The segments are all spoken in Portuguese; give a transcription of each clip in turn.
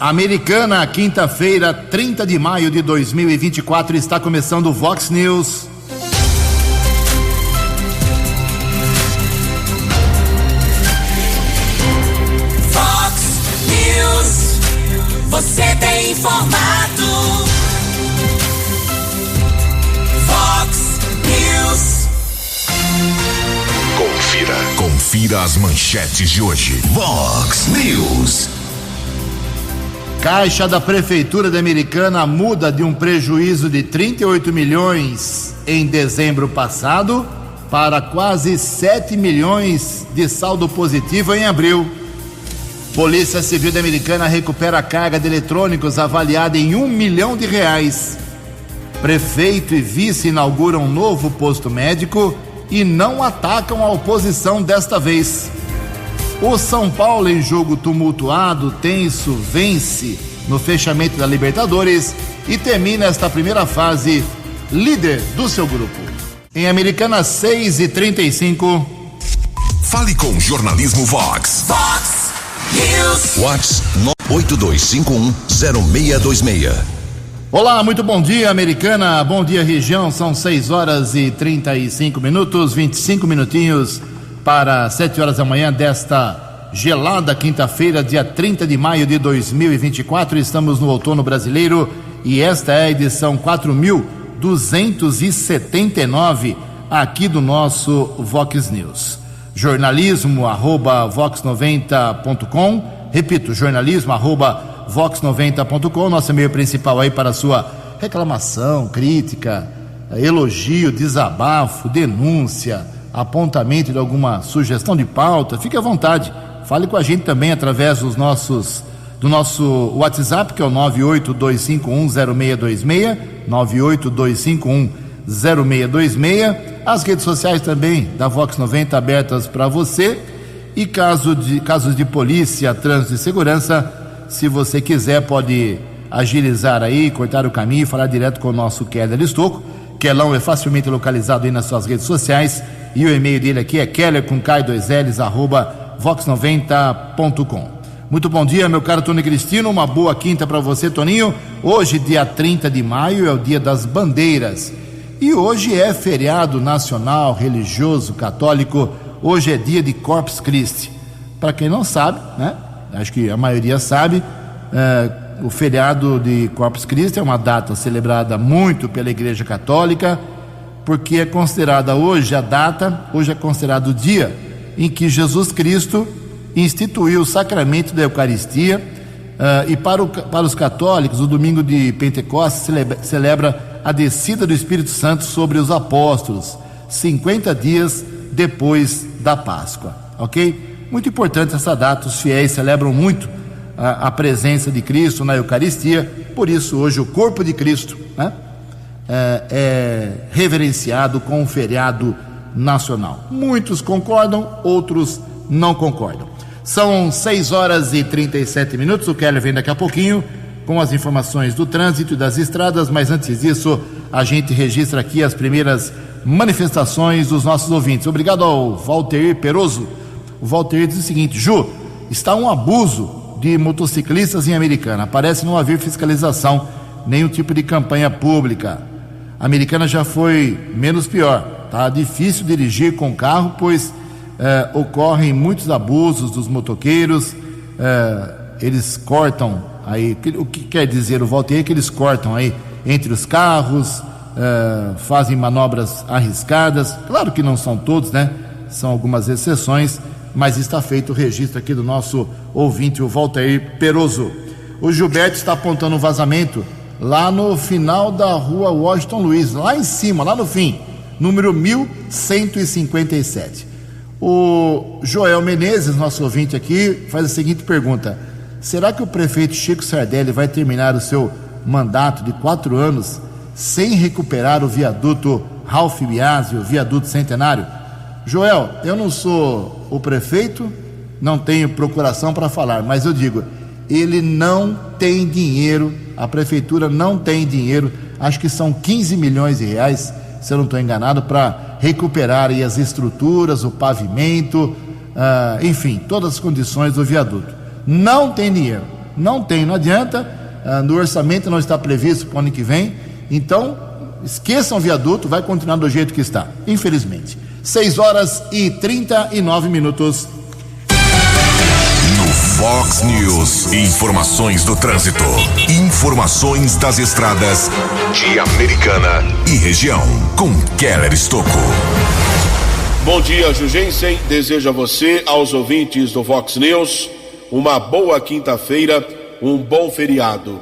Americana, quinta-feira, 30 de maio de 2024, está começando o Vox News. Vox News, você tem informado. Vox News. Confira as manchetes de hoje. Vox News. Caixa da Prefeitura de Americana muda de um prejuízo de 38 milhões em dezembro passado para quase 7 milhões de saldo positivo em abril. Polícia Civil de Americana recupera carga de eletrônicos avaliada em R$1 milhão. Prefeito e vice inauguram um novo posto médico e não atacam a oposição desta vez. O São Paulo, em jogo tumultuado, tenso, vence no fechamento da Libertadores e termina esta primeira fase líder do seu grupo. Em Americana, 6h35. Fale com o Jornalismo Vox. Vox News. Vox 82510626. Olá, muito bom dia, Americana. Bom dia, região. São 6h35, 25 minutinhos para 7 horas da manhã desta gelada quinta-feira, dia 30 de maio de 2024. Estamos no outono brasileiro e esta é a edição 4.279 aqui do nosso Vox News. Jornalismo @vox90.com. Repito, jornalismo @vox90.com. Nosso e-mail principal aí para a sua reclamação, crítica, elogio, desabafo, denúncia, apontamento de alguma sugestão de pauta. Fique à vontade, fale com a gente também através do nosso WhatsApp, que é o 982510626, 982510626. As redes sociais também da Vox 90 abertas para você. E casos de polícia, trânsito e segurança, se você quiser pode agilizar aí, cortar o caminho e falar direto com o nosso Keller Estocco. Kelão é facilmente localizado aí nas suas redes sociais e o e-mail dele aqui é keller@vox90.com. Muito bom dia, meu caro Tony Cristino, uma boa quinta para você, Toninho. Hoje, dia 30 de maio, é o dia das bandeiras e hoje é feriado nacional, religioso, católico. Hoje é dia de Corpus Christi. Para quem não sabe, né? Acho que a maioria sabe, o feriado de Corpus Christi é uma data celebrada muito pela Igreja Católica, porque é considerada hoje é considerado o dia em que Jesus Cristo instituiu o sacramento da Eucaristia, e para os católicos, o domingo de Pentecostes celebra a descida do Espírito Santo sobre os apóstolos, 50 dias depois da Páscoa, ok? Muito importante essa data, os fiéis celebram muito a presença de Cristo na Eucaristia, por isso hoje o corpo de Cristo, né, é reverenciado com um feriado nacional. Muitos concordam, outros não concordam. São 6h37, o Keller vem daqui a pouquinho com as informações do trânsito e das estradas, mas antes disso a gente registra aqui as primeiras manifestações dos nossos ouvintes. Obrigado ao Valter Peroso. O Valter diz o seguinte: Ju, está um abuso de motociclistas em Americana, parece não haver fiscalização, nenhum tipo de campanha pública. A Americana já foi menos pior, tá difícil dirigir com carro, pois ocorrem muitos abusos dos motoqueiros, eles cortam aí, o que quer dizer o Valter é que eles cortam aí entre os carros, fazem manobras arriscadas, claro que não são todos, né, são algumas exceções, mas está feito o registro aqui do nosso ouvinte, o Valter Peroso. O Gilberto está apontando um vazamento lá no final da rua Washington Luiz, lá em cima, lá no fim, número 1157. O Joel Menezes, nosso ouvinte aqui, faz a seguinte pergunta: será que o prefeito Chico Sardelli vai terminar o seu mandato de 4 anos sem recuperar o viaduto Ralph Biasi, o viaduto Centenário? Joel, eu não sou o prefeito, não tenho procuração para falar, mas eu digo, ele não tem dinheiro, a prefeitura não tem dinheiro, acho que são 15 milhões de reais, se eu não estou enganado, para recuperar aí as estruturas, o pavimento, enfim, todas as condições do viaduto. Não tem dinheiro, Não tem, não adianta. No orçamento não está previsto para o ano que vem. Então, esqueçam o viaduto, vai continuar do jeito que está, infelizmente. 6:39. No Fox News, informações do trânsito, informações das estradas de Americana e região, com Keller Estocco. Bom dia, Jugensen. Desejo a você, aos ouvintes do Fox News, uma boa quinta-feira, um bom feriado.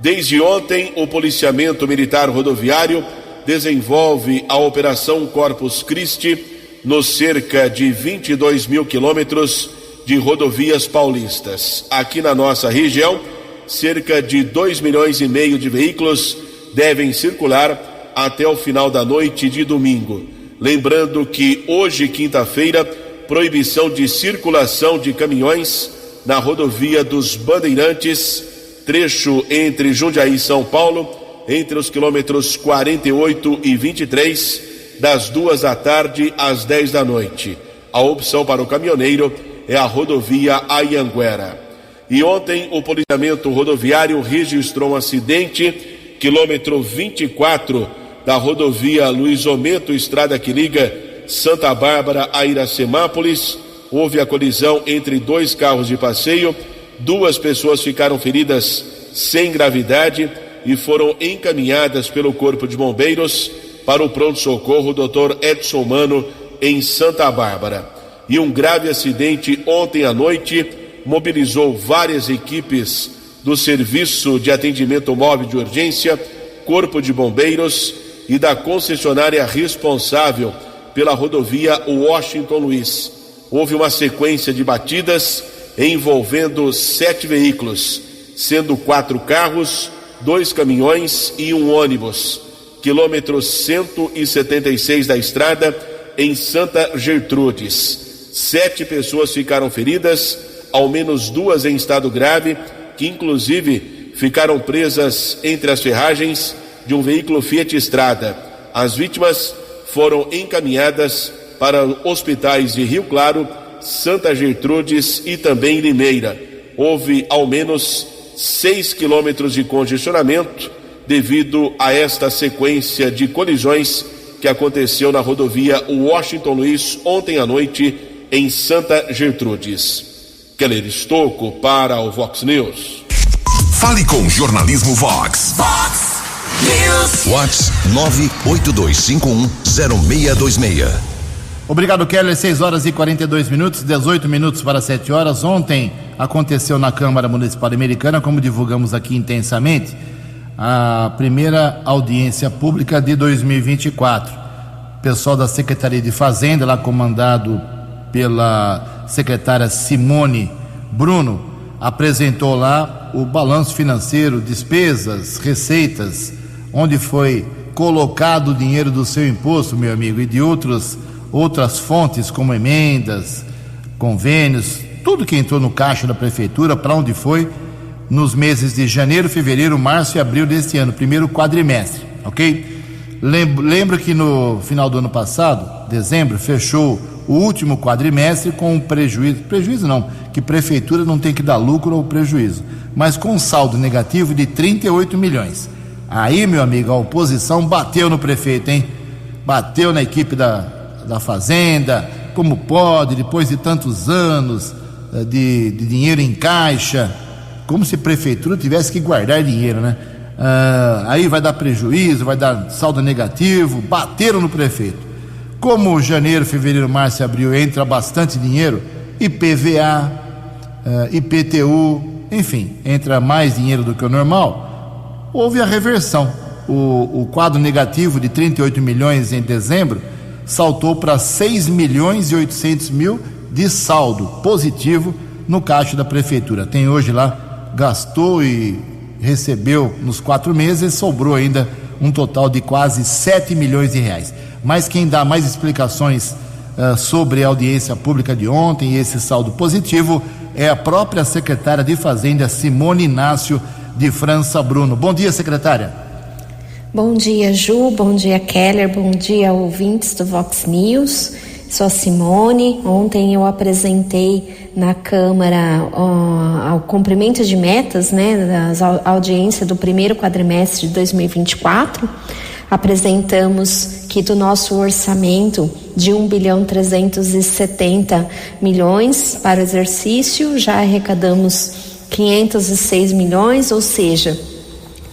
Desde ontem, o Policiamento Militar Rodoviário desenvolve a Operação Corpus Christi nos cerca de 22 mil quilômetros de rodovias paulistas. Aqui na nossa região, cerca de 2,5 milhões de veículos devem circular até o final da noite de domingo. Lembrando que hoje, quinta-feira, proibição de circulação de caminhões na rodovia dos Bandeirantes, trecho entre Jundiaí e São Paulo, entre os quilômetros 48 e 23, das 2 da tarde às 10 da noite. A opção para o caminhoneiro é a rodovia Anhanguera. E ontem o policiamento rodoviário registrou um acidente, quilômetro 24 da rodovia Luiz Ometo, estrada que liga Santa Bárbara a Iracemápolis. Houve a colisão entre 2 carros de passeio, 2 pessoas ficaram feridas sem gravidade e foram encaminhadas pelo Corpo de Bombeiros para o pronto-socorro Dr. Edson Mano, em Santa Bárbara. E um grave acidente ontem à noite mobilizou várias equipes do Serviço de Atendimento Móvel de Urgência, Corpo de Bombeiros e da concessionária responsável pela rodovia Washington Luiz. Houve uma sequência de batidas envolvendo 7 veículos, sendo 4 carros, 2 caminhões e um ônibus. Quilômetro 176 da estrada, em Santa Gertrudes. 7 pessoas ficaram feridas, ao menos 2 em estado grave, que inclusive ficaram presas entre as ferragens de um veículo Fiat Strada. As vítimas foram encaminhadas para hospitais de Rio Claro, Santa Gertrudes e também Limeira. Houve ao menos 6 quilômetros de congestionamento devido a esta sequência de colisões que aconteceu na rodovia Washington Luiz ontem à noite em Santa Gertrudes. Keller Estocco para o Vox News. Fale com Jornalismo Vox. Vox News. Vox 982510626. Obrigado, Keller. 6:42, 18 minutos para 7 horas. Ontem aconteceu na Câmara Municipal Americana, como divulgamos aqui intensamente, a primeira audiência pública de 2024. O pessoal da Secretaria de Fazenda, lá comandado pela secretária Simone Bruno, apresentou lá o balanço financeiro, despesas, receitas, onde foi colocado o dinheiro do seu imposto, meu amigo, e de outras fontes, como emendas, convênios, tudo que entrou no caixa da prefeitura, para onde foi nos meses de janeiro, fevereiro, março e abril deste ano, primeiro quadrimestre, ok? Lembro que no final do ano passado, dezembro, fechou o último quadrimestre com um prejuízo não, que prefeitura não tem que dar lucro ou prejuízo, mas com um saldo negativo de 38 milhões. Aí, meu amigo, a oposição bateu no prefeito, hein? Bateu na equipe da Fazenda, como pode, depois de tantos anos de dinheiro em caixa, como se a prefeitura tivesse que guardar dinheiro, né? Aí vai dar prejuízo, vai dar saldo negativo, bateram no prefeito. Como janeiro, fevereiro, março e abril entra bastante dinheiro, IPVA, IPTU, enfim, entra mais dinheiro do que o normal, houve a reversão. O quadro negativo de 38 milhões em dezembro saltou para 6 milhões e 800 mil de saldo positivo no caixa da prefeitura. Tem hoje lá, gastou e recebeu nos 4 meses, sobrou ainda um total de quase 7 milhões de reais. Mas quem dá mais explicações sobre a audiência pública de ontem e esse saldo positivo é a própria secretária de Fazenda, Simone Inácio de França Bruno. Bom dia, secretária. Bom dia, Ju, bom dia, Keller, bom dia, ouvintes do Vox News. Sou a Simone. Ontem eu apresentei na Câmara o cumprimento de metas, né, da audiência do primeiro quadrimestre de 2024. Apresentamos que do nosso orçamento de 1.370 bilhões para o exercício, já arrecadamos 506 milhões, ou seja,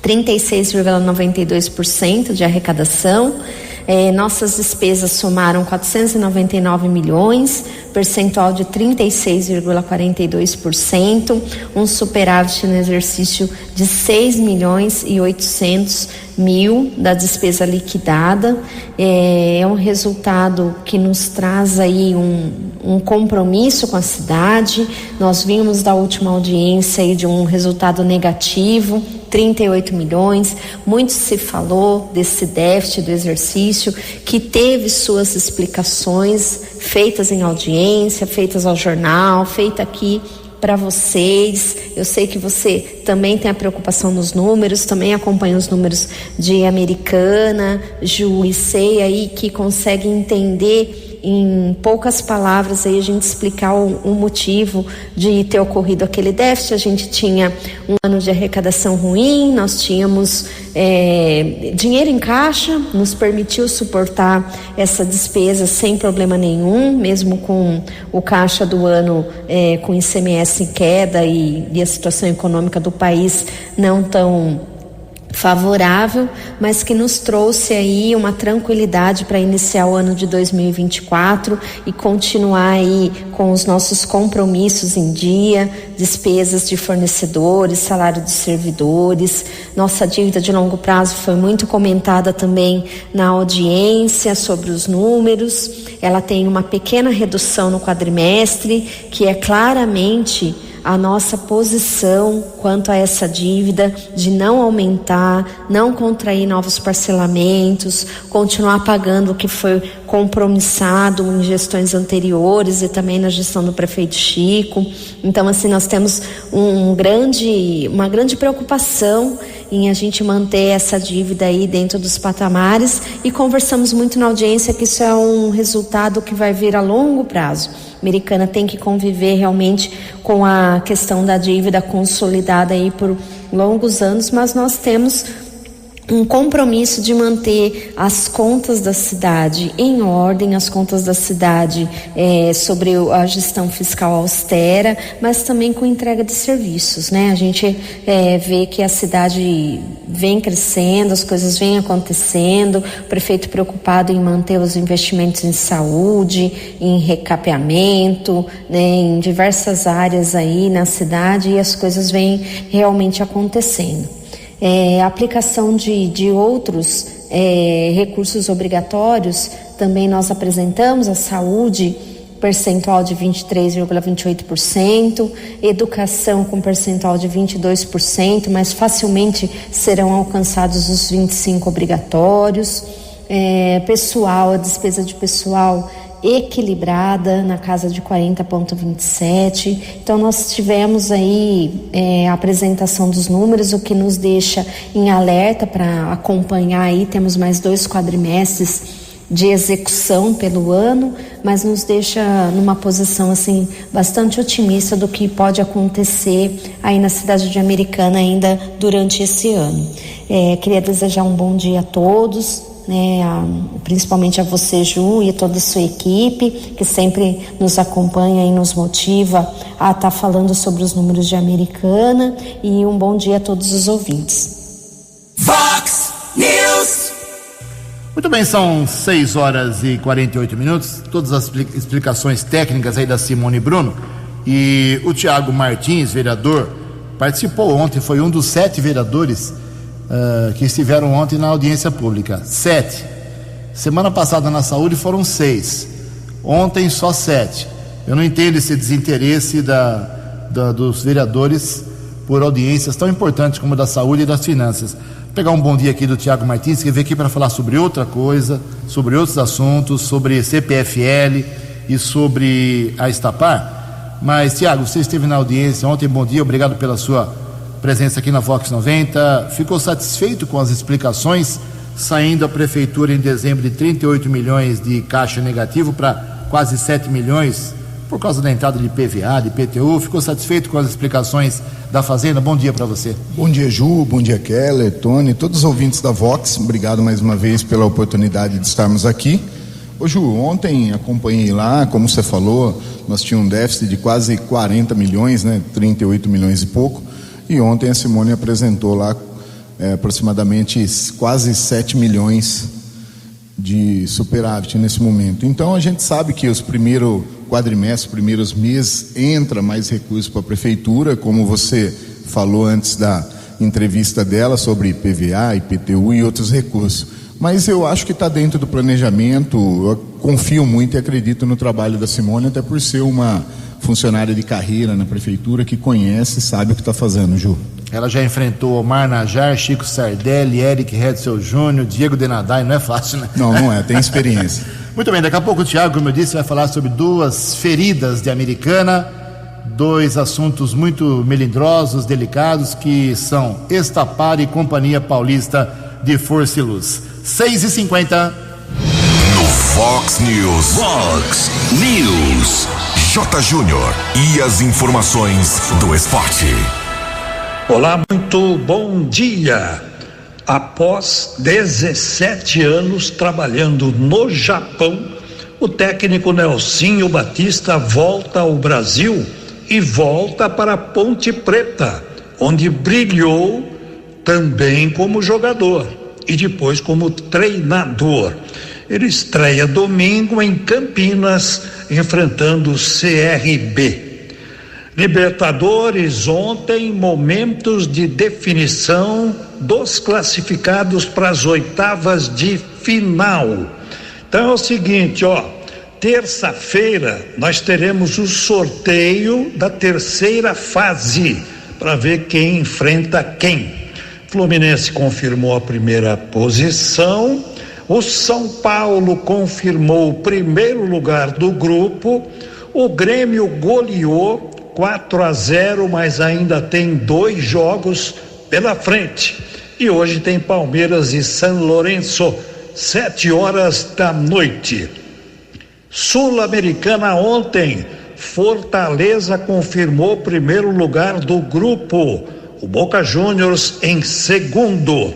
36,92% de arrecadação. Nossas despesas somaram 499 milhões, percentual de 36,42%, um superávit no exercício de 6 milhões e 800 mil da despesa liquidada. É um resultado que nos traz aí um compromisso com a cidade. Nós vimos da última audiência aí de um resultado negativo, 38 milhões, muito se falou desse déficit do exercício, que teve suas explicações feitas em audiência, feitas ao jornal, feita aqui para vocês. Eu sei que você também tem a preocupação nos números, também acompanha os números de Americana, Ju e Sei aí, que consegue entender em poucas palavras aí a gente explicar o motivo de ter ocorrido aquele déficit. A gente tinha um ano de arrecadação ruim, nós tínhamos dinheiro em caixa, nos permitiu suportar essa despesa sem problema nenhum, mesmo com o caixa do ano com ICMS em queda e a situação econômica do país não tão favorável, mas que nos trouxe aí uma tranquilidade para iniciar o ano de 2024 e continuar aí com os nossos compromissos em dia, despesas de fornecedores, salário de servidores. Nossa dívida de longo prazo foi muito comentada também na audiência sobre os números. Ela tem uma pequena redução no quadrimestre, que é claramente a nossa posição quanto a essa dívida, de não aumentar, não contrair novos parcelamentos, continuar pagando o que foi compromissado em gestões anteriores e também na gestão do prefeito Chico. Então, assim, nós temos uma grande preocupação em a gente manter essa dívida aí dentro dos patamares, e conversamos muito na audiência que isso é um resultado que vai vir a longo prazo. A Americana tem que conviver realmente com a questão da dívida consolidada aí por longos anos, mas nós temos um compromisso de manter as contas da cidade em ordem, as contas da cidade sobre a gestão fiscal austera, mas também com entrega de serviços, né? A gente vê que a cidade vem crescendo, as coisas vêm acontecendo, o prefeito preocupado em manter os investimentos em saúde, em recapeamento, né, em diversas áreas aí na cidade, e as coisas vêm realmente acontecendo. A aplicação de outros recursos obrigatórios, também nós apresentamos a saúde, percentual de 23,28%, educação com percentual de 22%, mas facilmente serão alcançados os 25% obrigatórios. Pessoal, a despesa de pessoal equilibrada na casa de 40,27. Então nós tivemos aí a apresentação dos números, o que nos deixa em alerta para acompanhar aí. Temos mais 2 quadrimestres de execução pelo ano, mas nos deixa numa posição assim bastante otimista do que pode acontecer aí na cidade de Americana ainda durante esse ano. Queria desejar um bom dia a todos, principalmente a você, Ju, e a toda a sua equipe, que sempre nos acompanha e nos motiva a estar falando sobre os números de Americana, e um bom dia a todos os ouvintes. Vox News. Muito bem, são 6h48, todas as explicações técnicas aí da Simone Bruno. E o Tiago Martins, vereador, participou ontem, foi um dos 7 vereadores que estiveram ontem na audiência pública. 7. Semana passada na saúde foram 6. Ontem só 7. Eu não entendo esse desinteresse dos vereadores por audiências tão importantes como a da saúde e das finanças. Vou pegar um bom dia aqui do Tiago Martins, que veio aqui para falar sobre outra coisa, sobre outros assuntos, sobre CPFL e sobre a Estapar. Mas, Tiago, você esteve na audiência ontem, bom dia, obrigado pela sua presença aqui na Vox 90. Ficou satisfeito com as explicações, saindo a prefeitura em dezembro de 38 milhões de caixa negativo para quase 7 milhões por causa da entrada de PVA, de IPTU. Ficou satisfeito com as explicações da Fazenda? Bom dia para você. Bom dia, Ju, bom dia, Keller, Tony, todos os ouvintes da Vox, obrigado mais uma vez pela oportunidade de estarmos aqui. Ô Ju, ontem acompanhei lá, como você falou, nós tínhamos um déficit de quase 40 milhões, né, 38 milhões e pouco, e ontem a Simone apresentou lá aproximadamente quase 7 milhões de superávit nesse momento. Então a gente sabe que os primeiros quadrimestres, primeiros meses, entra mais recursos para a prefeitura, como você falou antes da entrevista dela sobre PVA, IPTU e outros recursos. Mas eu acho que está dentro do planejamento. Eu confio muito e acredito no trabalho da Simone, até por ser uma funcionária de carreira na prefeitura que conhece e sabe o que está fazendo, Ju. Ela já enfrentou Omar Najar, Chico Sardelli, Eric Hetzel Júnior, Diego Denadai, não é fácil, né? Não é, tem experiência. Muito bem, daqui a pouco o Thiago, como eu disse, vai falar sobre 2 feridas de Americana, 2 assuntos muito melindrosos, delicados, que são Estapar e Companhia Paulista de Força e Luz. 6h50. No Vox News. Vox News. J. Júnior e as informações do esporte. Olá, muito bom dia. Após 17 anos trabalhando no Japão, o técnico Nelsinho Batista volta ao Brasil e volta para Ponte Preta, onde brilhou também como jogador e depois como treinador. Ele estreia domingo em Campinas, enfrentando o CRB. Libertadores ontem, momentos de definição dos classificados para as oitavas de final. Então é o seguinte, terça-feira nós teremos o sorteio da terceira fase para ver quem enfrenta quem. Fluminense confirmou a primeira posição, o São Paulo confirmou o primeiro lugar do grupo, o Grêmio goleou 4-0, mas ainda tem 2 jogos pela frente. E hoje tem Palmeiras e São Lourenço, 19h. Sul-Americana ontem, Fortaleza confirmou o primeiro lugar do grupo, o Boca Juniors em segundo.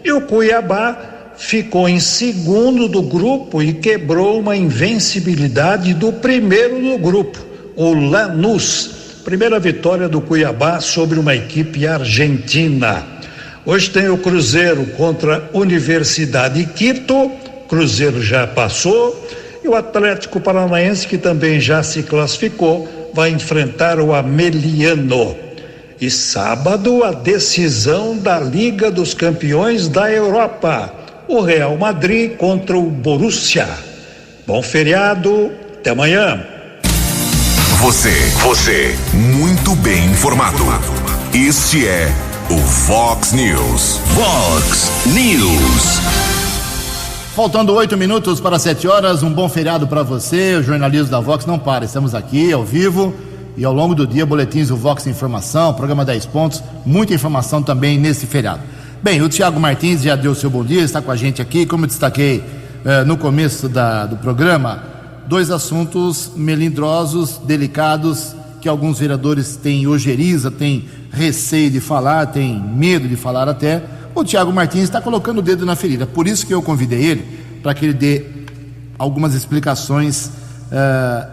E o Cuiabá ficou em segundo do grupo e quebrou uma invencibilidade do primeiro do grupo, o Lanús. Primeira vitória do Cuiabá sobre uma equipe argentina. Hoje tem o Cruzeiro contra a Universidade de Quito. Cruzeiro já passou. E o Atlético Paranaense, que também já se classificou, vai enfrentar o Ameliano. E sábado, a decisão da Liga dos Campeões da Europa. O Real Madrid contra o Borussia. Bom feriado, até amanhã. Você, muito bem informado. Este é o Vox News. Vox News. Faltando 8 minutos para 7h, um bom feriado para você. O jornalismo da Vox não para, estamos aqui ao vivo e ao longo do dia, boletins do Vox Informação, programa 10 pontos, muita informação também nesse feriado. Bem, o Thiago Martins já deu o seu bom dia, está com a gente aqui, como eu destaquei no começo do programa. 2 assuntos melindrosos, delicados, que alguns vereadores têm ojeriza, têm receio de falar, têm medo de falar até. O Thiago Martins está colocando o dedo na ferida. Por isso que eu convidei ele, para que ele dê algumas explicações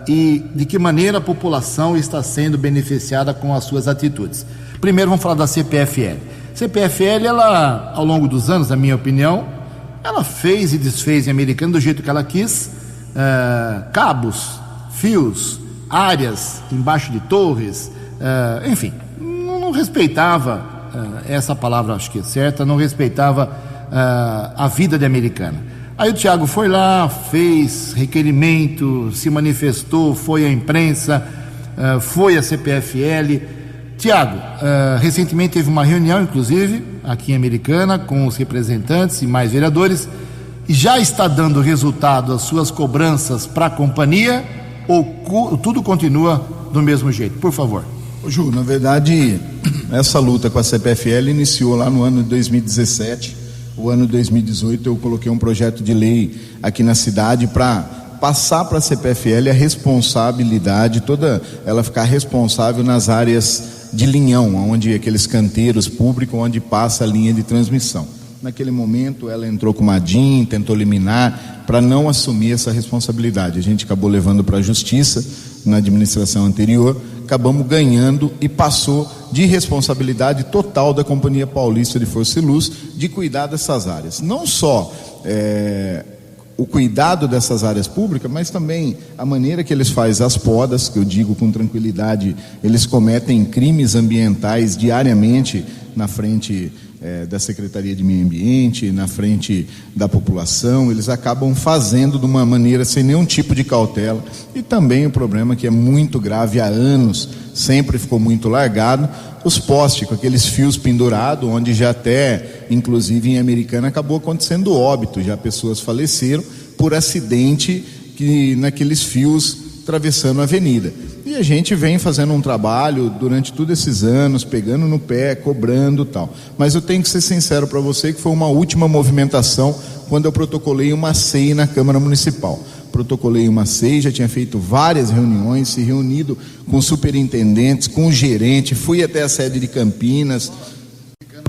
e de que maneira a população está sendo beneficiada com as suas atitudes. Primeiro vamos falar da CPFL. CPFL, ela, ao longo dos anos, na minha opinião, ela fez e desfez em Americana do jeito que ela quis. Cabos, fios, áreas embaixo de torres, enfim, não respeitava, essa palavra acho que é certa, não respeitava a vida de Americana. Aí o Thiago foi lá, fez requerimento, se manifestou, foi à imprensa, foi à CPFL. Thiago, recentemente teve uma reunião, inclusive, aqui em Americana, com os representantes e mais vereadores. Já está dando resultado as suas cobranças para a companhia ou tudo continua do mesmo jeito? Por favor. Ju, na verdade, essa luta com a CPFL iniciou lá no ano de 2017. O ano de 2018 eu coloquei um projeto de lei aqui na cidade para passar para a CPFL a responsabilidade toda, ela ficar responsável nas áreas de linhão, onde aqueles canteiros públicos, onde passa a linha de transmissão. Naquele momento ela entrou com uma DIN, tentou liminar para não assumir essa responsabilidade. A gente acabou levando para a justiça na administração anterior, acabamos ganhando e passou de responsabilidade total da Companhia Paulista de Força e Luz de cuidar dessas áreas. Não só o cuidado dessas áreas públicas, mas também a maneira que eles fazem as podas, que eu digo com tranquilidade, eles cometem crimes ambientais diariamente na frente da Secretaria de Meio Ambiente, na frente da população. Eles acabam fazendo de uma maneira sem nenhum tipo de cautela, e também o problema que é muito grave há anos, sempre ficou muito largado, os postes com aqueles fios pendurados, onde já até, inclusive em Americana, acabou acontecendo óbito, já pessoas faleceram por acidente naqueles fios atravessando a avenida. E a gente vem fazendo um trabalho durante todos esses anos, pegando no pé, cobrando e tal. Mas eu tenho que ser sincero para você que foi uma última movimentação quando eu protocolei uma SEI na Câmara Municipal. Protocolei uma SEI, já tinha feito várias reuniões, se reunido com superintendentes, com o gerente, fui até a sede de Campinas.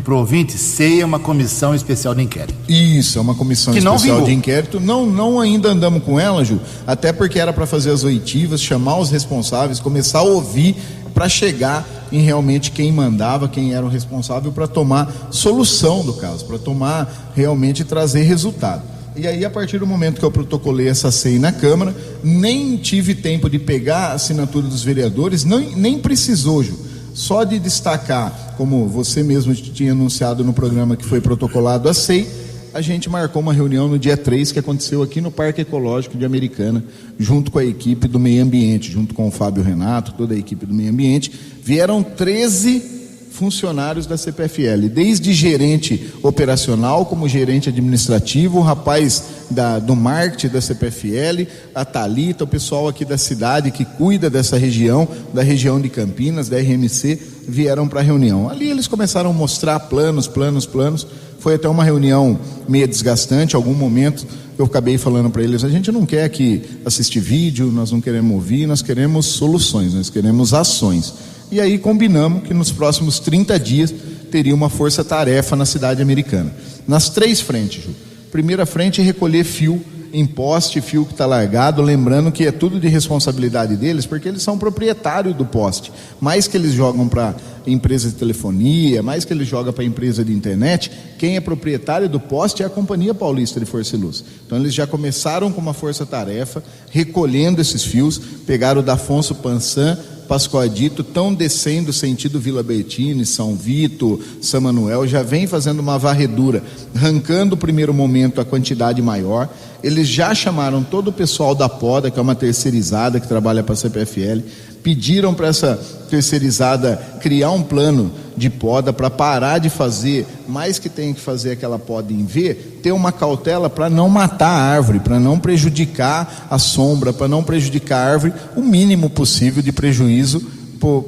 Para o ouvinte, SEI é uma comissão especial de inquérito. Isso, é uma comissão especial de inquérito. Não ainda andamos com ela, Ju, até porque era para fazer as oitivas, chamar os responsáveis, começar a ouvir para chegar em realmente quem mandava, quem era o responsável, para tomar solução do caso, para tomar realmente trazer resultado. E aí, a partir do momento que eu protocolei essa SEI na Câmara, nem tive tempo de pegar a assinatura dos vereadores, nem precisou, Ju. Só de destacar, como você mesmo tinha anunciado no programa que foi protocolado a SEI, a gente marcou uma reunião no dia 3, que aconteceu aqui no Parque Ecológico de Americana, junto com a equipe do meio ambiente, junto com o Fábio Renato, toda a equipe do meio ambiente. Vieram 13 funcionários da CPFL, desde gerente operacional como gerente administrativo, o rapaz do marketing da CPFL, a Thalita, o pessoal aqui da cidade que cuida dessa região, da região de Campinas, da RMC, vieram para a reunião. Ali eles começaram a mostrar planos. Foi até uma reunião meio desgastante. Em algum momento eu acabei falando para eles: a gente não quer aqui assistir vídeo, nós não queremos ouvir, nós queremos soluções, nós queremos ações. E aí combinamos que nos próximos 30 dias teria uma força-tarefa na cidade americana. Nas 3 frentes, Ju. Primeira frente é recolher fio em poste, fio que está largado, lembrando que é tudo de responsabilidade deles, porque eles são proprietários do poste. Mais que eles jogam para empresa de telefonia, mais que eles jogam para empresa de internet, quem é proprietário do poste é a Companhia Paulista de Força e Luz. Então eles já começaram com uma força-tarefa, recolhendo esses fios, pegaram o da Afonso Pansan, Pascoadito, estão descendo sentido Vila Bertini, São Vito, São Manuel, já vem fazendo uma varredura, arrancando no primeiro momento a quantidade maior. Eles já chamaram todo o pessoal da poda, que é uma terceirizada que trabalha para a CPFL, pediram para essa terceirizada criar um plano de poda para parar de fazer, mais que tem que fazer aquela poda em V, ter uma cautela para não matar a árvore, para não prejudicar a sombra, para não prejudicar a árvore, o mínimo possível de prejuízo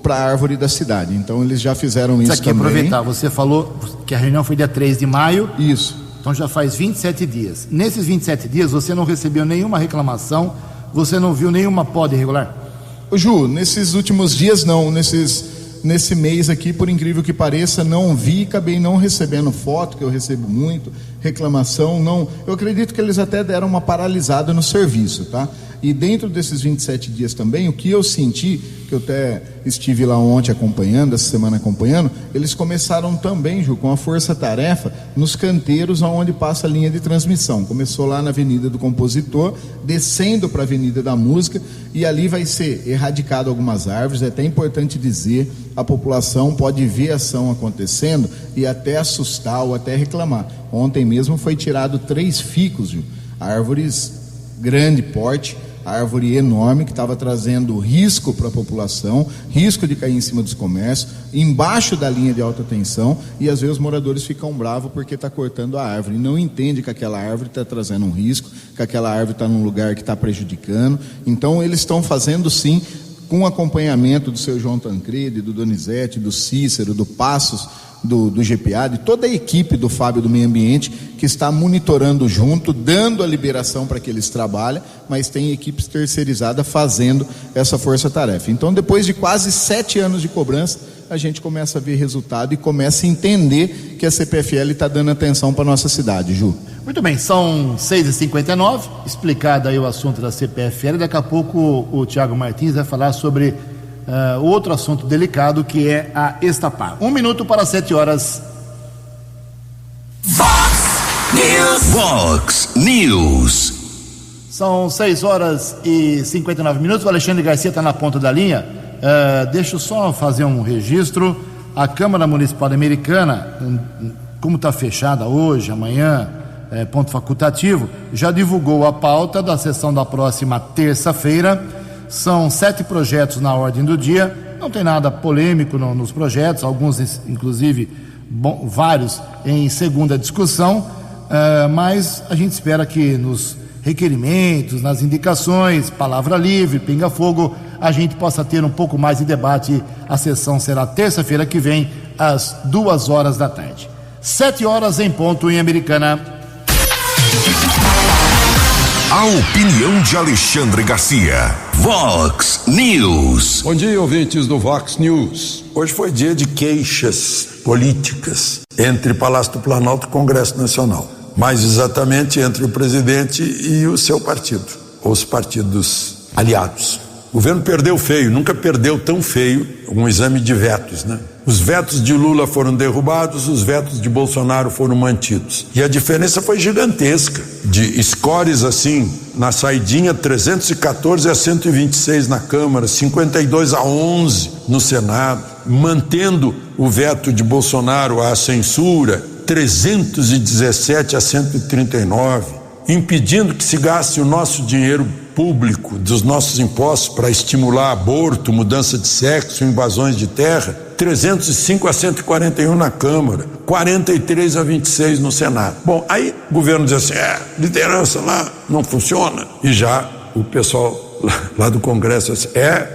para a árvore da cidade. Então eles já fizeram isso também. Aproveitar, você falou que a reunião foi dia 3 de maio. Isso. Então já faz 27 dias. Nesses 27 dias você não recebeu nenhuma reclamação, você não viu nenhuma poda irregular? Ô Ju, nesses últimos dias não, nesse mês aqui, por incrível que pareça, não vi, acabei não recebendo foto, que eu recebo muito, reclamação, não. Eu acredito que eles até deram uma paralisada no serviço, tá? E dentro desses 27 dias também, o que eu senti, que eu até estive lá ontem acompanhando, essa semana acompanhando, eles começaram também, Ju, com a força-tarefa nos canteiros onde passa a linha de transmissão. Começou lá na Avenida do Compositor, descendo para a Avenida da Música, e ali vai ser erradicado algumas árvores. É até importante dizer, a população pode ver a ação acontecendo e até assustar ou até reclamar. Ontem mesmo foi tirado 3 ficos, Ju, árvores grande porte, árvore enorme que estava trazendo risco para a população, risco de cair em cima dos comércios, embaixo da linha de alta tensão, e às vezes os moradores ficam bravos porque está cortando a árvore, e não entende que aquela árvore está trazendo um risco, que aquela árvore está num lugar que está prejudicando. Então eles estão fazendo sim, com acompanhamento do seu João Tancredi, do Donizete, do Cícero, do Passos, do GPA, de toda a equipe do Fábio do Meio Ambiente, que está monitorando junto, dando a liberação para que eles trabalhem, mas tem equipes terceirizadas fazendo essa força-tarefa. Então, depois de quase 7 anos de cobrança, a gente começa a ver resultado e começa a entender que a CPFL está dando atenção para a nossa cidade, Ju. Muito bem, são 6h59, explicado aí o assunto da CPFL. Daqui a pouco o Tiago Martins vai falar sobre outro assunto delicado, que é a Estapar. 1 minuto para 7 horas. Vox News. Vox News. São 6h59. O Alexandre Garcia está na ponta da linha. Deixa eu só fazer um registro. A Câmara Municipal Americana, como está fechada hoje, amanhã, ponto facultativo, já divulgou a pauta da sessão da próxima terça-feira. São 7 projetos na ordem do dia. Não tem nada polêmico nos projetos, alguns inclusive vários em segunda discussão, mas a gente espera que nos requerimentos, nas indicações, palavra livre, pinga-fogo, a gente possa ter um pouco mais de debate. A sessão será terça-feira que vem, às 2h da tarde. 7 horas em ponto em Americana. A opinião de Alexandre Garcia. Vox News. Bom dia, ouvintes do Vox News. Hoje foi dia de queixas políticas entre Palácio do Planalto e Congresso Nacional. Mais exatamente entre o presidente e o seu partido, ou os partidos aliados. O governo perdeu feio, nunca perdeu tão feio um exame de vetos, né? Os vetos de Lula foram derrubados, os vetos de Bolsonaro foram mantidos. E a diferença foi gigantesca, de scores assim, na saidinha 314 a 126 na Câmara, 52 a 11 no Senado, mantendo o veto de Bolsonaro à censura, 317 a 139, impedindo que se gaste o nosso dinheiro público, dos nossos impostos, para estimular aborto, mudança de sexo, invasões de terra, 305 a 141 na Câmara, 43 a 26 no Senado. Bom, aí o governo diz assim, liderança lá não funciona, e já o pessoal lá do Congresso diz,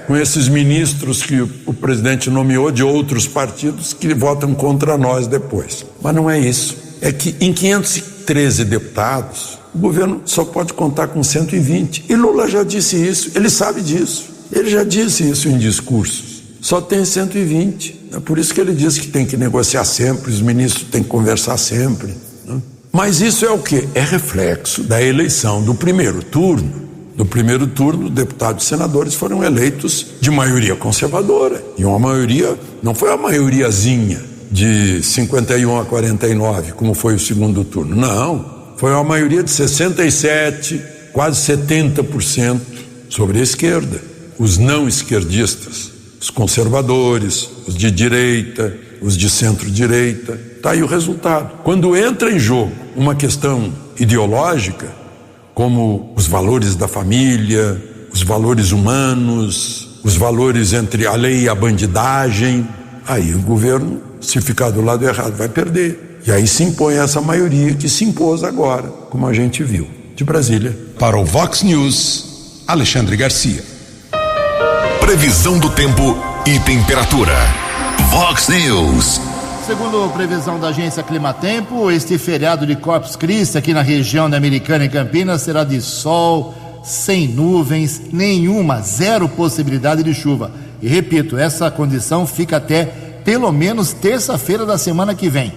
com esses ministros que o presidente nomeou de outros partidos que votam contra nós depois. Mas não é isso, é que em 513 deputados, o governo só pode contar com 120. E Lula já disse isso, ele sabe disso. Ele já disse isso em discursos. Só tem 120. É por isso que ele diz que tem que negociar sempre, os ministros têm que conversar sempre, né? Mas isso é o quê? É reflexo da eleição do primeiro turno. No primeiro turno, deputados e senadores foram eleitos de maioria conservadora. E uma maioria, não foi a maioriazinha de 51 a 49, como foi o segundo turno. Não. Foi uma maioria de 67, quase 70% sobre a esquerda. Os não esquerdistas, os conservadores, os de direita, os de centro-direita. Está aí o resultado. Quando entra em jogo uma questão ideológica, como os valores da família, os valores humanos, os valores entre a lei e a bandidagem, aí o governo, se ficar do lado errado, vai perder. E aí se impõe essa maioria que se impôs agora, como a gente viu. De Brasília. Para o Vox News, Alexandre Garcia. Previsão do tempo e temperatura. Vox News. Segundo a previsão da agência Climatempo, este feriado de Corpus Christi aqui na região da Americana e Campinas será de sol, sem nuvens, nenhuma, zero possibilidade de chuva. E repito, essa condição fica até pelo menos terça-feira da semana que vem.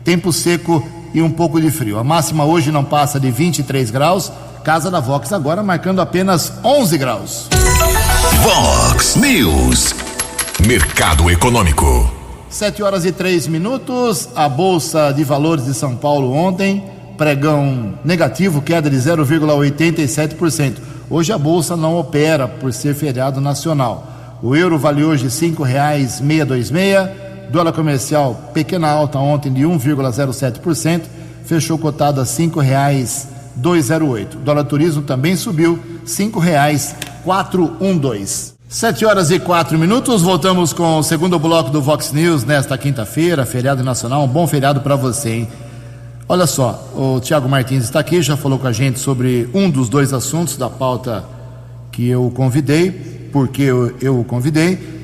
Tempo seco e um pouco de frio. A máxima hoje não passa de 23 graus. Casa da Vox agora marcando apenas 11 graus. Vox News. Mercado Econômico. 7h03. A Bolsa de Valores de São Paulo ontem, pregão negativo, queda de 0,87%. Hoje a Bolsa não opera por ser feriado nacional. O euro vale hoje R$ 5,626. Dólar comercial, pequena alta ontem de 1,07%, fechou cotado a R$ 5,208. Dólar turismo também subiu, R$ 5,412. 7h04, voltamos com o segundo bloco do Vox News nesta quinta-feira, feriado nacional, um bom feriado para você, hein? Olha só, o Tiago Martins está aqui, já falou com a gente sobre um dos 2 assuntos da pauta que eu convidei, porque eu o convidei.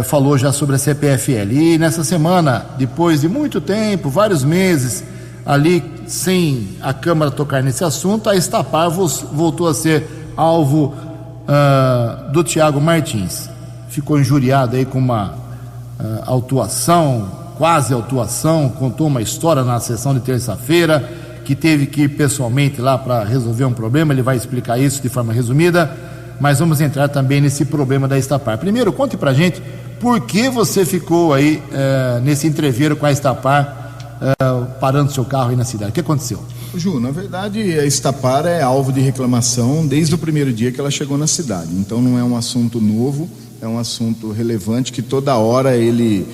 falou já sobre a CPFL. E nessa semana, depois de muito tempo, vários meses ali sem a Câmara tocar nesse assunto, a Estapar voltou a ser alvo do Thiago Martins. Ficou injuriado aí com uma quase autuação, contou uma história na sessão de terça-feira, que teve que ir pessoalmente lá para resolver um problema. Ele vai explicar isso de forma resumida, mas vamos entrar também nesse problema da Estapar. Primeiro, conte pra gente por que você ficou aí nesse entreveiro com a Estapar, parando seu carro aí na cidade. O que aconteceu? Ju, na verdade, a Estapar é alvo de reclamação desde o primeiro dia que ela chegou na cidade. Então não é um assunto novo, é um assunto relevante que toda hora ele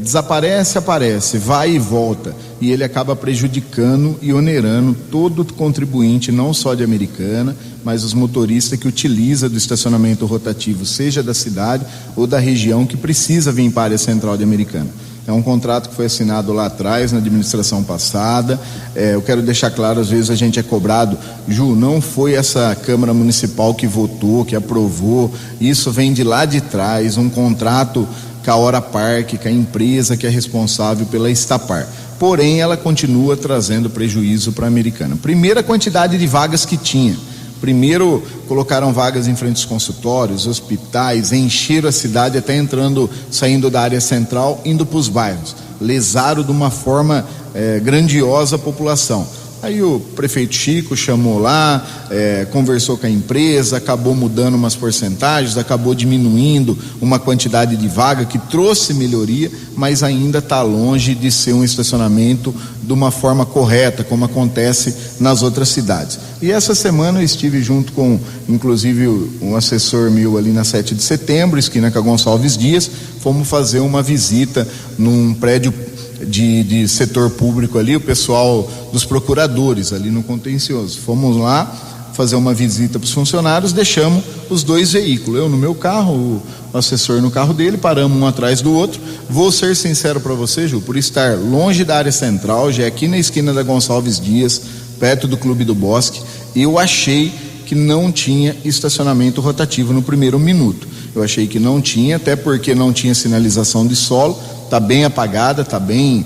desaparece, aparece, vai e volta. E ele acaba prejudicando e onerando todo contribuinte, não só de Americana, mas os motoristas que utilizam do estacionamento rotativo, seja da cidade ou da região, que precisa vir para a área central de Americana. É um contrato que foi assinado lá atrás, na administração passada. Eu quero deixar claro, às vezes a gente é cobrado, Ju, não foi essa Câmara Municipal que votou, que aprovou, isso vem de lá de trás, um contrato com a Hora Parque, com a empresa que é responsável pela Estapar. Porém, ela continua trazendo prejuízo para a Americana. Primeiro, a quantidade de vagas que tinha. Primeiro, colocaram vagas em frente aos consultórios, hospitais, encheram a cidade, até saindo da área central, indo para os bairros. Lesaram de uma forma grandiosa a população. Aí o prefeito Chico chamou lá, conversou com a empresa, acabou mudando umas porcentagens, acabou diminuindo uma quantidade de vaga que trouxe melhoria, mas ainda está longe de ser um estacionamento de uma forma correta, como acontece nas outras cidades. E essa semana eu estive junto com, inclusive, um assessor meu ali na 7 de setembro, esquina com a Gonçalves Dias, fomos fazer uma visita num prédio de setor público ali, o pessoal dos procuradores ali no contencioso. Fomos lá fazer uma visita para os funcionários, deixamos os dois veículos, eu no meu carro, o assessor no carro dele, paramos um atrás do outro. Vou ser sincero para você, Ju, por estar longe da área central, já é aqui na esquina da Gonçalves Dias, perto do Clube do Bosque, eu achei que não tinha estacionamento rotativo no primeiro minuto. Eu achei que não tinha, até porque não tinha sinalização de solo, está bem apagada, está bem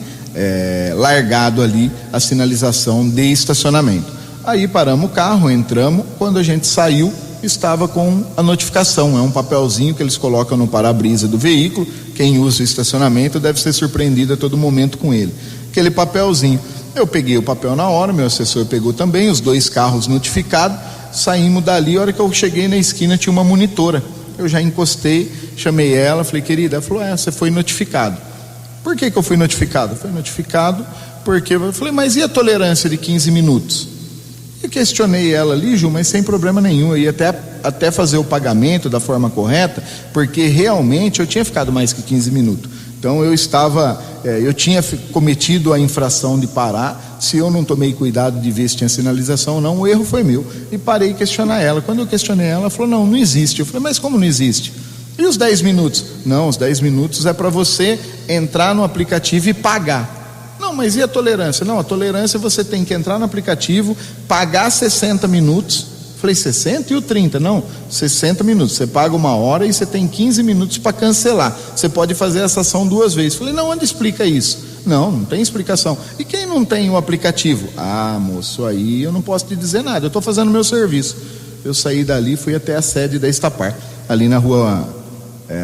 largado ali a sinalização de estacionamento. Aí paramos o carro, entramos, quando a gente saiu, estava com a notificação, é um papelzinho que eles colocam no para-brisa do veículo, quem usa o estacionamento deve ser surpreendido a todo momento com ele. Aquele papelzinho, eu peguei o papel na hora, meu assessor pegou também, os dois carros notificados, saímos dali, a hora que eu cheguei na esquina tinha uma monitora, eu já encostei, chamei ela, falei, querida, ela falou, você foi notificado. Por que eu fui notificado? Fui notificado porque eu falei, mas e a tolerância de 15 minutos? Eu questionei ela ali, Ju, mas sem problema nenhum, eu ia até fazer o pagamento da forma correta, porque realmente eu tinha ficado mais que 15 minutos. Então eu tinha cometido a infração de parar, se eu não tomei cuidado de ver se tinha sinalização ou não, o erro foi meu. E parei de questionar ela. Quando eu questionei ela falou, não existe. Eu falei, mas como não existe? E os 10 minutos? Não, os 10 minutos é para você entrar no aplicativo e pagar. Não, mas e a tolerância? Não, a tolerância você tem que entrar no aplicativo, pagar 60 minutos. Falei, 60 e o 30? Não, 60 minutos. Você paga 1 hora e você tem 15 minutos para cancelar. Você pode fazer essa ação 2 vezes. Falei, não, onde explica isso? Não tem explicação. E quem não tem o aplicativo? Ah, moço, aí eu não posso te dizer nada, eu estou fazendo meu serviço. Eu saí dali, fui até a sede da Estapar, ali na rua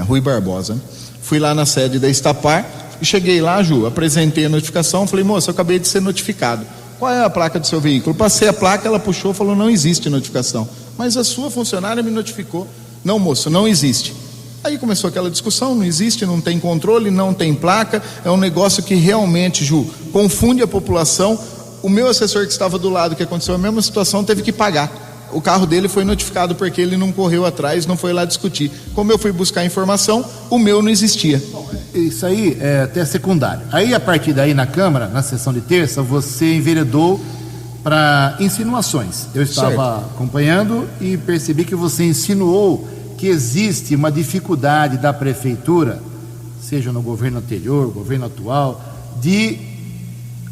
Rui Barbosa. Fui lá na sede da Estapar e cheguei lá, Ju, apresentei a notificação, falei, moça, eu acabei de ser notificado. Qual é a placa do seu veículo? Passei a placa, ela puxou, falou, não existe notificação. Mas a sua funcionária me notificou. Não, moço, não existe. Aí começou aquela discussão, não existe, não tem controle, não tem placa, é um negócio que realmente, Ju, confunde a população. O meu assessor que estava do lado, que aconteceu a mesma situação, teve que pagar. O carro dele foi notificado porque ele não correu atrás, não foi lá discutir. Como eu fui buscar informação, o meu não existia. Bom, isso aí é até secundário. Aí, a partir daí, na Câmara, na sessão de terça, você enveredou para insinuações. Eu estava acompanhando e percebi que você insinuou que existe uma dificuldade da prefeitura, seja no governo anterior, governo atual, de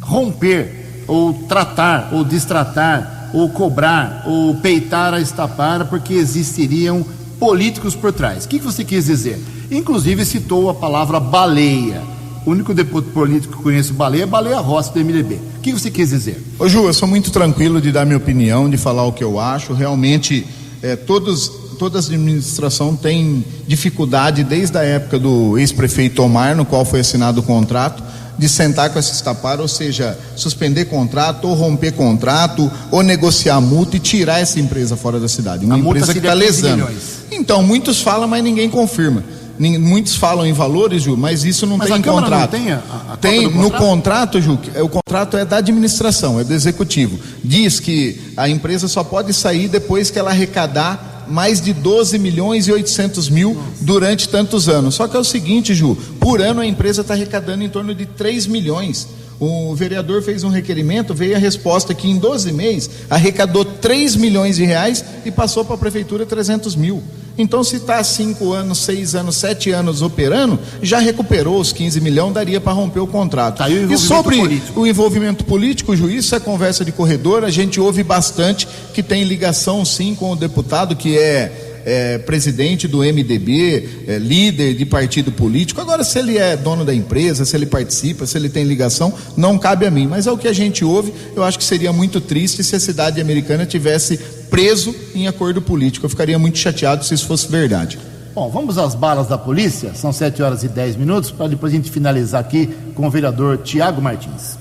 romper, ou tratar, ou destratar, ou cobrar, ou peitar a Estapar, porque existiriam políticos por trás. O que você quis dizer? Inclusive citou a palavra baleia. O único deputado político que conheço baleia é Baleia Rossi do MDB. O que você quis dizer? Ô Ju, eu sou muito tranquilo de dar minha opinião, de falar o que eu acho. Realmente, toda a administração tem dificuldade, desde a época do ex-prefeito Omar, no qual foi assinado o contrato, de sentar com essa Estapar, ou seja, suspender contrato, ou romper contrato, ou negociar multa e tirar essa empresa fora da cidade. Uma empresa que está lesando. Então, muitos falam, mas ninguém confirma. Muitos falam em valores, Ju, mas isso não tem em contrato. Não tem no contrato, Ju, o contrato é da administração, é do executivo. Diz que a empresa só pode sair depois que ela arrecadar mais de 12 milhões e 800 mil durante tantos anos. Só que é o seguinte, Ju, por ano a empresa está arrecadando em torno de 3 milhões. O vereador fez um requerimento, veio a resposta que em 12 meses arrecadou 3 milhões de reais e passou para a prefeitura 300 mil. Então, se está 5 anos, 6 anos, 7 anos operando, já recuperou os 15 milhões, daria para romper o contrato. E sobre o envolvimento político, Juiz, isso é conversa de corredor, a gente ouve bastante que tem ligação sim com o deputado que é presidente do MDB, líder de partido político. Agora, se ele é dono da empresa, se ele participa, se ele tem ligação, não cabe a mim, mas é o que a gente ouve. Eu acho que seria muito triste se a cidade americana tivesse preso em acordo político. Eu ficaria muito chateado se isso fosse verdade. Bom, vamos às balas da polícia. São 7h10, para depois a gente finalizar aqui com o vereador Tiago Martins.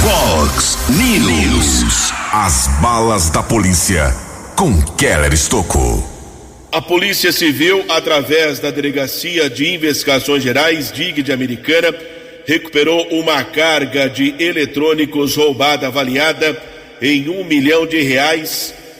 Vox News. As balas da polícia com Keller Estocco. A Polícia Civil, através da Delegacia de Investigações Gerais, DIG de Americana, recuperou uma carga de eletrônicos roubada avaliada em R$1 milhão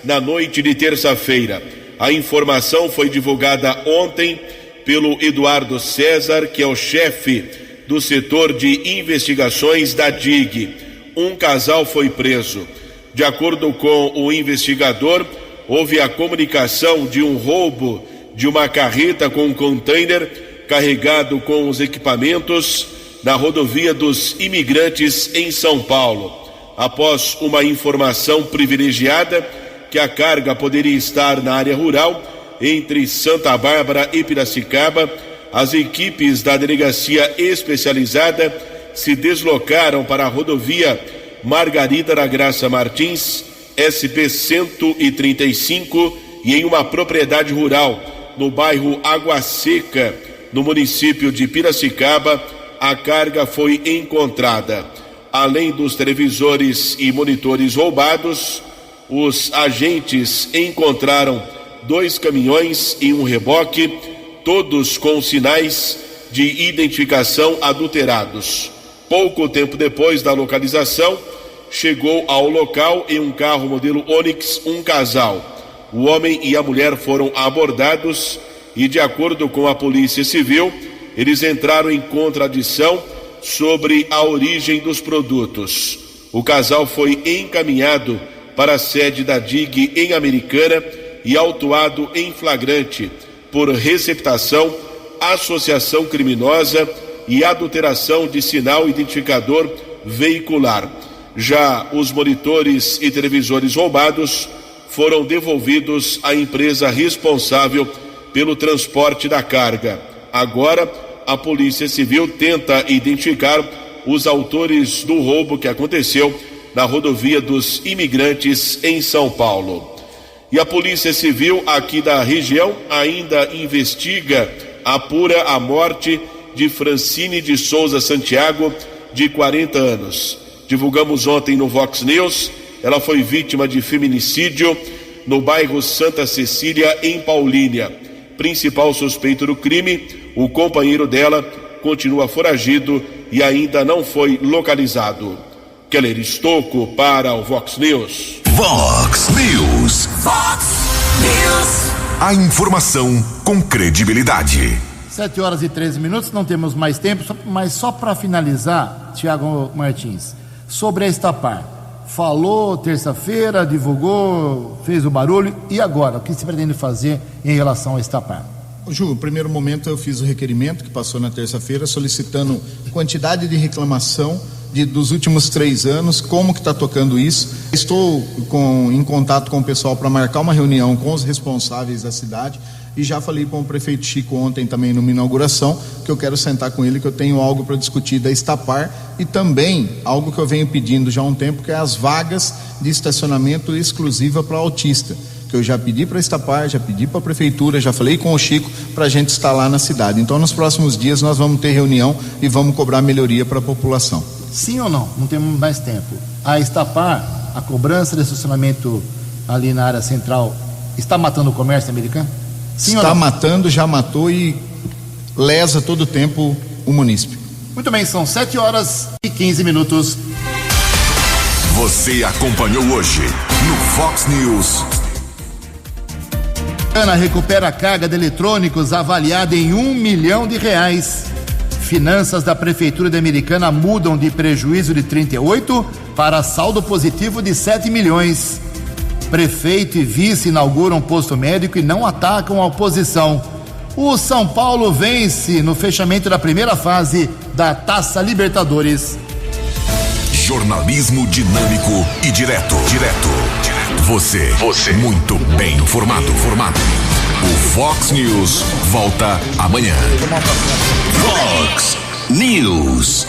na noite de terça-feira. A informação foi divulgada ontem pelo Eduardo César, que é o chefe do setor de investigações da DIG. Um casal foi preso. De acordo com o investigador, houve a comunicação de um roubo de uma carreta com um container carregado com os equipamentos na rodovia dos Imigrantes em São Paulo. Após uma informação privilegiada que a carga poderia estar na área rural entre Santa Bárbara e Piracicaba, as equipes da delegacia especializada se deslocaram para a rodovia Margarida da Graça Martins, SP-135, e em uma propriedade rural no bairro Água Seca, no município de Piracicaba, a carga foi encontrada. Além dos televisores e monitores roubados, os agentes encontraram 2 caminhões e um reboque, todos com sinais de identificação adulterados. Pouco tempo depois da localização, chegou ao local em um carro modelo Onix um casal. O homem e a mulher foram abordados e, de acordo com a Polícia Civil, eles entraram em contradição sobre a origem dos produtos. O casal foi encaminhado para a sede da DIG em Americana e autuado em flagrante por receptação, associação criminosa e adulteração de sinal identificador veicular. Já os monitores e televisores roubados foram devolvidos à empresa responsável pelo transporte da carga. Agora, a Polícia Civil tenta identificar os autores do roubo que aconteceu na rodovia dos Imigrantes em São Paulo. E a Polícia Civil aqui da região ainda investiga, apura a morte de Francine de Souza Santiago, de 40 anos. Divulgamos ontem no Vox News, ela foi vítima de feminicídio no bairro Santa Cecília, em Paulínia. Principal suspeito do crime, o companheiro dela, continua foragido e ainda não foi localizado. Keller Estocco para o Vox News. Vox News. Vox News. A informação com credibilidade. 7h13, não temos mais tempo, mas só para finalizar, Tiago Martins, sobre a Estapar. Falou terça-feira, divulgou, fez o barulho, e agora? O que se pretende fazer em relação a Estapar? Ju, no primeiro momento eu fiz o requerimento que passou na terça-feira solicitando quantidade de reclamação dos últimos 3 anos, como que está tocando isso. Estou em contato com o pessoal para marcar uma reunião com os responsáveis da cidade e já falei com o prefeito Chico ontem também numa inauguração que eu quero sentar com ele, que eu tenho algo para discutir da Estapar e também algo que eu venho pedindo já há um tempo, que é as vagas de estacionamento exclusiva para autista, que eu já pedi para a Estapar, já pedi para a prefeitura, já falei com o Chico para a gente instalar na cidade. Então nos próximos dias nós vamos ter reunião e vamos cobrar melhoria para a população. Sim ou não? Não temos mais tempo. A Estapar, a cobrança de estacionamento ali na área central, está matando o comércio americano? Sim está matando, já matou e lesa todo o tempo o munícipe. Muito bem, são 7h15. Você acompanhou hoje no Fox News. Ana recupera carga de eletrônicos avaliada em R$1 milhão. Finanças da Prefeitura de Americana mudam de prejuízo de 38 para saldo positivo de 7 milhões. Prefeito e vice inauguram posto médico e não atacam a oposição. O São Paulo vence no fechamento da primeira fase da Taça Libertadores. Jornalismo dinâmico e direto. Você muito bem informado. O Fox News volta amanhã. Fox News.